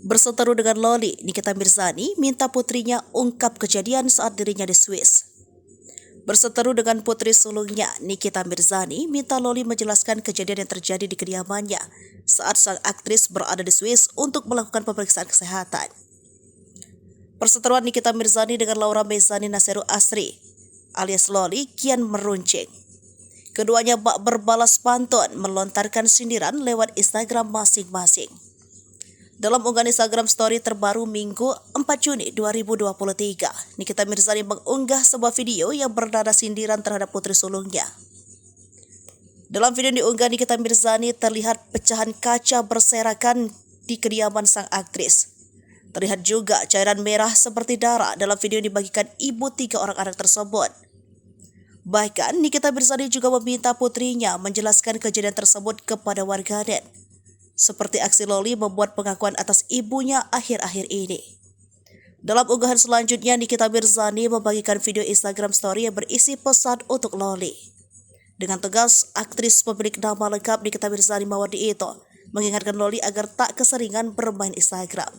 Berseteru dengan Loli, Nikita Mirzani minta putrinya ungkap kejadian saat dirinya di Swiss. Berseteru dengan putri sulungnya, Nikita Mirzani minta Loli menjelaskan kejadian yang terjadi di kediamannya saat sang aktris berada di Swiss untuk melakukan pemeriksaan kesehatan. Perseteruan Nikita Mirzani dengan Laura Mezani Naseru Asri alias Loli kian meruncing. Keduanya bak berbalas pantun melontarkan sindiran lewat Instagram masing-masing. Dalam unggahan Instagram story terbaru Minggu 4 Juni 2023, Nikita Mirzani mengunggah sebuah video yang bernada sindiran terhadap putri sulungnya. Dalam video yang diunggah Nikita Mirzani terlihat pecahan kaca berserakan di kediaman sang aktris. Terlihat juga cairan merah seperti darah dalam video yang dibagikan ibu 3 orang anak tersebut. Bahkan Nikita Mirzani juga meminta putrinya menjelaskan kejadian tersebut kepada warganet. Seperti aksi Loli membuat pengakuan atas ibunya akhir-akhir ini. Dalam unggahan selanjutnya, Nikita Mirzani membagikan video Instagram story yang berisi pesan untuk Loli. Dengan tegas, aktris pemilik nama lengkap Nikita Mirzani Mawardhi itu mengingatkan Loli agar tak keseringan bermain Instagram.